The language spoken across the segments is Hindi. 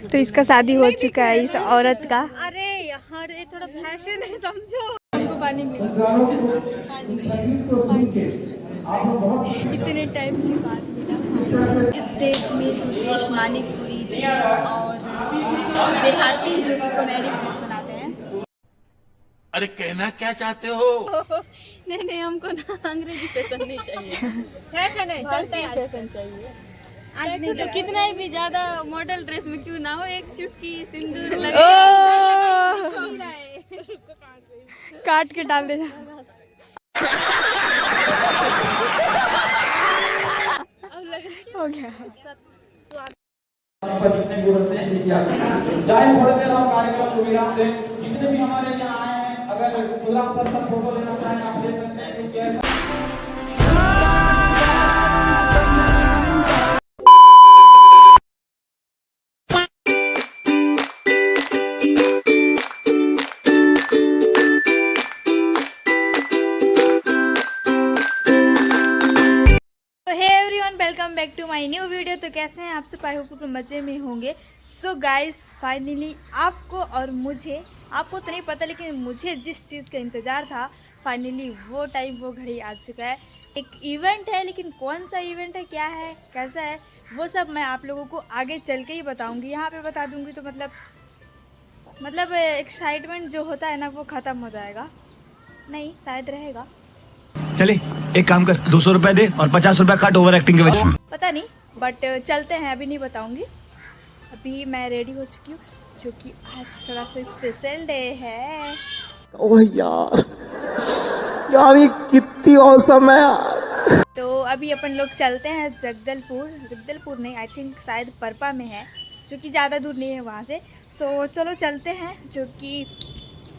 तो इसका शादी हो चुका है इस औरत का। अरे यार ये थोड़ा फैशन है समझो। हमको पानी मिल इतने टाइम के बाद मिला। स्टेज में दुर्गेश मानिकपुरी जी और देहाती जो कि कॉमेडी वीडियोस बनाते हैं। अरे कहना क्या चाहते हो? नहीं हमको ना अंग्रेजी फैशन नहीं चाहिए। फैशन है चलते हैं, फैशन चाहिए आज नहीं। तो कितना भी ज्यादा मॉडल ड्रेस में क्यों ना हो, एक चुटकी सिंदूर लगे काट के डाल देना। हो गया। जाए थोड़ी देर हम कार्यक्रम को विराम दें। जितने भी हमारे यहाँ आए हैं, अगर प्रोग्राम सब फोटो लेना चाहें आप ले सकते हैं, क्योंकि welcome back to my new video. तो कैसे हैं आप सब? आई होप मज़े में होंगे। सो गाइस फाइनली आपको और मुझे, आपको तो नहीं पता लेकिन मुझे जिस चीज़ का इंतज़ार था फाइनली वो टाइम वो घड़ी आ चुका है। एक इवेंट है, लेकिन कौन सा इवेंट है, क्या है, कैसा है, वो सब मैं आप लोगों को आगे चल के ही बताऊँगी। यहाँ पे बता दूँगी तो मतलब एक्साइटमेंट जो होता है ना वो ख़त्म हो जाएगा। नहीं शायद रहेगा। चले एक काम कर, 200 रुपए दे और 50 रुपए काट ओवर एक्टिंग के वजह। पता नहीं बट चलते हैं, अभी नहीं बताऊंगी। अभी मैं रेडी हो चुकी हूँ, जो कि आज थोड़ा सा स्पेशल डे है। ओह यार ये कितनी औसम है यार। तो अभी अपन लोग चलते हैं जगदलपुर नहीं, आई थिंक शायद परपा में है, जो कि ज़्यादा दूर नहीं है वहाँ से। सो चलो चलते हैं, जो कि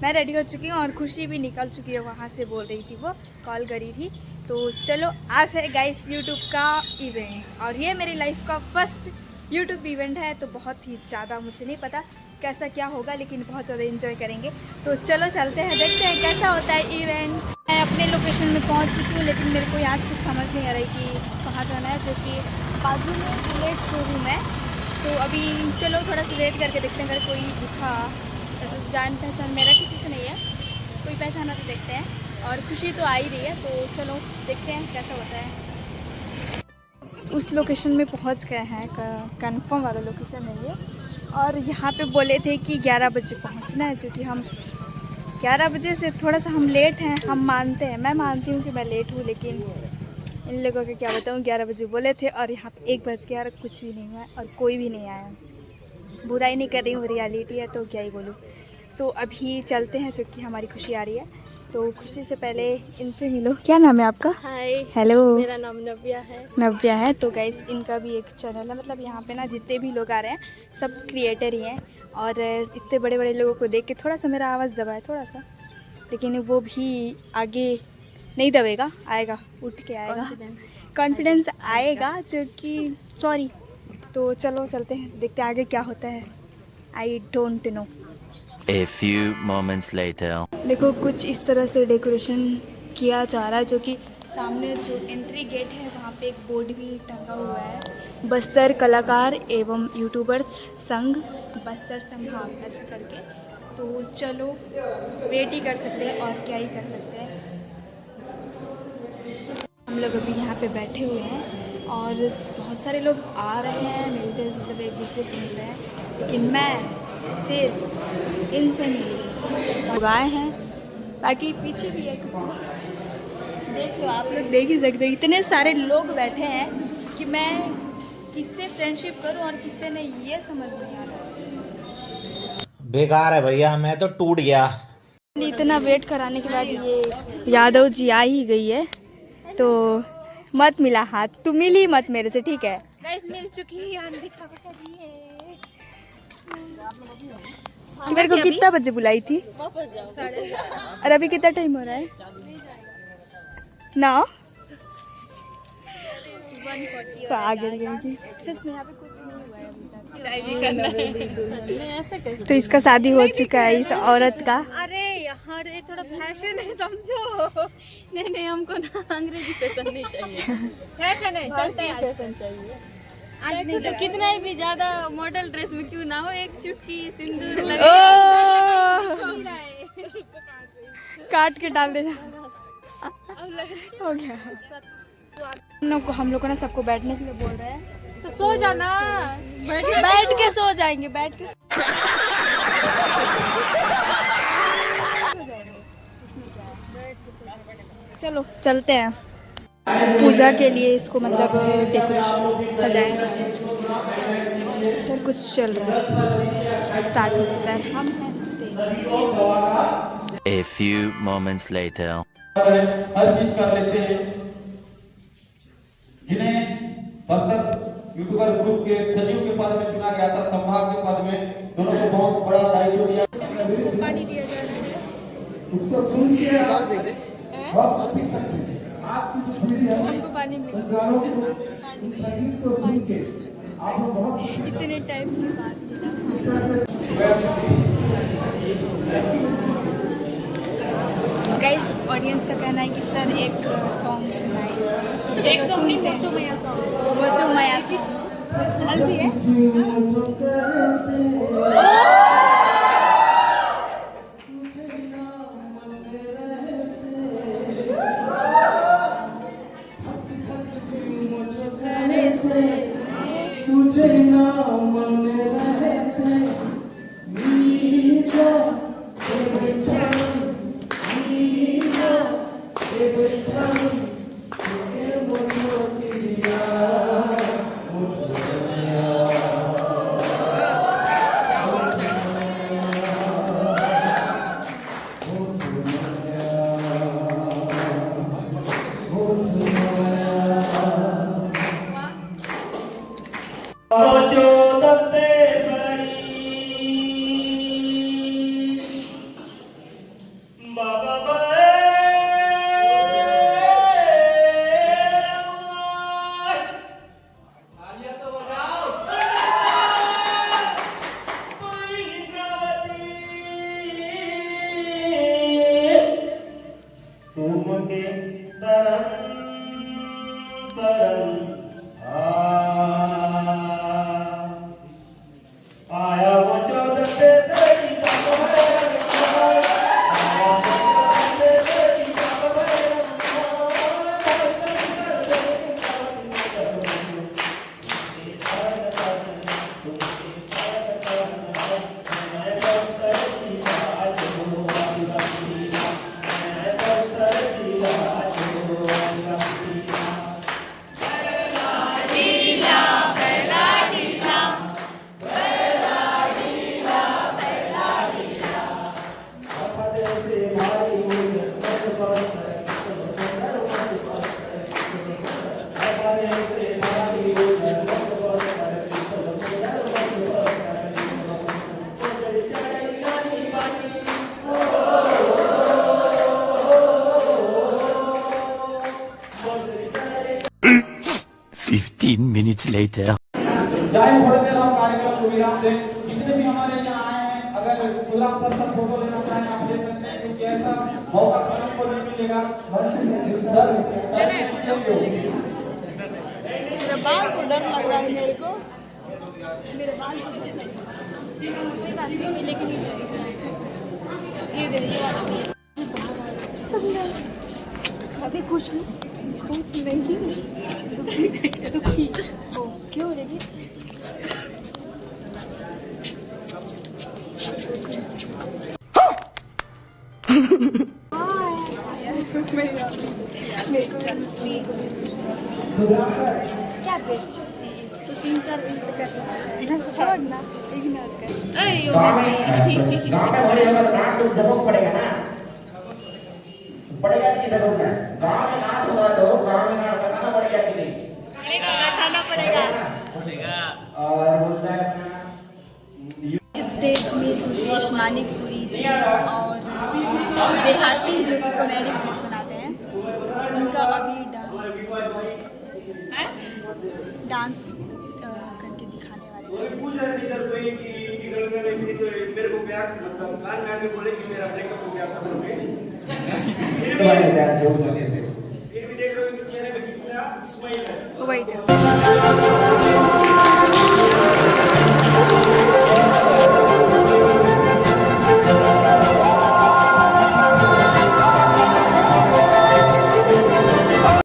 मैं रेडी हो चुकी हूँ और खुशी भी निकल चुकी है वहाँ से, बोल रही थी, वो कॉल करी थी। तो चलो आज है गाइस यूट्यूब का इवेंट और ये मेरी लाइफ का फर्स्ट यूट्यूब इवेंट है। तो बहुत ही ज़्यादा मुझे नहीं पता कैसा क्या होगा, लेकिन बहुत ज़्यादा एंजॉय करेंगे। तो चलो चलते हैं, देखते हैं कैसा होता है इवेंट। मैं अपने लोकेशन में पहुँच चुकी हूँ, लेकिन मेरे को आज कुछ समझ नहीं आ रही कि कहाँ जाना है, जो कि बाजू में बुलेट शोरूम है। तो अभी चलो थोड़ा सा वेट करके देखते हैं, अगर कोई दिखा, ऐसा जान पहचान मेरा किसी से नहीं है, कोई पहचाना तो देखते हैं। और खुशी तो आ ही रही है, तो चलो देखते हैं कैसा होता है। उस लोकेशन में पहुंच गए हैं, कंफर्म वाला लोकेशन है ये। और यहाँ पे बोले थे कि 11 बजे पहुँचना है, जो कि हम 11 बजे से थोड़ा सा हम लेट हैं। हम मानते हैं, मैं मानती हूँ कि मैं लेट हूँ, लेकिन इन लोगों का क्या बताऊँ। 11 बजे बोले थे और यहाँ पे 1 बज गया और कुछ भी नहीं हुआ और कोई भी नहीं आया। बुराई नहीं कर रही हूँ, रियलिटी है तो क्या ही बोलूँ। सो अभी चलते हैं, जो कि हमारी खुशी आ रही है। तो खुशी से पहले इनसे मिलो। क्या नाम है आपका? हाय, हेलो, मेरा नाम नव्या है। नव्या है। तो गाइस इनका भी एक चैनल है, मतलब यहाँ पे ना जितने भी लोग आ रहे हैं सब क्रिएटर ही हैं। और इतने बड़े बड़े लोगों को देख के थोड़ा सा मेरा आवाज़ दबा है थोड़ा सा, लेकिन वो भी आगे नहीं दबेगा, आएगा, उठ के आएगा, कॉन्फिडेंस आएगा, जो कि सॉरी। तो चलो चलते हैं, देखते हैं आगे क्या होता है। I don't know. A few moments later. देखो कुछ इस तरह से डेकोरेशन किया जा रहा है, जो कि सामने जो एंट्री गेट है वहाँ पे एक बोर्ड भी टंगा हुआ है, बस्तर कलाकार एवं यूट्यूबर्स संघ, बस्तर संघ, हाँ ऐसे करके। तो चलो वेट ही कर सकते हैं और क्या ही कर सकते हैं। हम लोग अभी यहाँ पे बैठे हुए हैं और बहुत सारे लोग आ रहे हैं, मिलते मतलब एक दूसरे से मिल रहे हैं, लेकिन मैं सिर्फ इनसे मिली आए हैं। बाकी पीछे भी है कुछ नहीं, देख लो आप लोग, देख ही सकते हो इतने सारे लोग बैठे हैं कि मैं किससे फ्रेंडशिप करूं और किससे नहीं, ये समझ नहीं आ रहा। बेकार है भैया, मैं तो टूट गया। इतना वेट कराने के बाद ये यादव जी आ ही गई है, तो मत मिला हाथ, तुम मिल ही मत मेरे से, ठीक है? गाइस मिल चुकी है, दिखा बता दी है। मेरे को कितना बजे बुलाई थी? वापस जाओ। और अभी कितना टाइम हो रहा है ना? 140 तो आगे रहेगी। सच में यहाँ पे कुछ नहीं हुआ है अभी तक। करना है ऐसा कैसे? तो इसका शादी हो चुका है इस औरत का। अरे यार ये थोड़ा फैशन है समझो। नहीं हमको ना अंग्रेजी फैशन नहीं चाहिए। फैशन है चलते हैं, फैशन चाहिए आज नहीं तो कितना ही भी ज्यादा मॉडल ड्रेस में क्यों ना हो, एक चुटकी सिंदूर लगे काट के डाल देना। हो गया। हम लोग को ना सबको बैठने के लिए बोल रहे हैं, तो सो जाना। बैठ के सो जाएंगे, बैठ के चलो चलते हैं पूजा के लिए। इसको मतलब डेकोरेशन सजाएंगे। इधर कुछ चल रहा है, स्टार्ट हो चुका है। हम हैं stage. A few moments later. हर चीज कर लेते हैं। जिन्हें बस्तर यूट्यूबर ग्रुप के सचिव के पद में चुना गया था, संभाग के पद में, दोनों को बहुत बड़ा दायित्व दिया। पानी दिया जा रहा है। उसको सुन के आप बहुत सीख सकते हैं। आज की जो पीढ़ी है, हमको पानी मिल उस गानों को, उन संगीत को सुन के आप लोग बहुत इतने टाइम की बात मिला। इस तरह से गाइस ऑडियंस का कहना है कि सर एक सॉन्ग सुनाए। एक सॉन्ग नहीं, बच्चों में यह सॉन्ग वो जो माया सी हल्दी है। तुझे ना मन रहे से नीचा बेचैन नीचा बेचैन के मुझे दिया तुमके शरण शरण आया वो चौदह से सही का Minutes later. चाहे थोड़ी देर हम कार्यक्रम को विराम दें। जितने भी हमारे यहाँ आए हैं, अगर प्रोग्राम सर फोटो लेना चाहें आप ले सकते हैं, क्योंकि ऐसा मौका किसी को नहीं मिलेगा। मेरे बाल को डर लग रहा है मेरे को। मेरे बाल को कोई बात नहीं, लेकिन ये देखिए अभी खुश हूँ, खुश नहीं दुखी। ओ क्यों लगी? क्या बेच? तो 3-4 दिन से कर रहा है, छोड़ना इग्नोर कर। गाँव में बड़ी होगा तो नाक तो दबाव पड़ेगा ना, पड़ेगा कि नहीं दबाव ना? गाँव में नाक होगा तो गाँव में नाक खाना पड़ेगा कि नहीं? खाना पड़ेगा। और बोलता है स्टेज में दुर्गेश मानिकपुरी जी और देहाती जो कि कॉमेडी वीडियोस बनाते हैं, उनका अभी डांस करके दिखाने वाले हैं। पूछ रहे थे इधर कोई कि गर्ल में देखी तो मेरे को क्या मतलब कान में आके बोले कि मेरा ब्रेकअप हो गया था बोले। फिर भी देख रहे हो इनके चेहरे में कितना स्माइल है। वही था।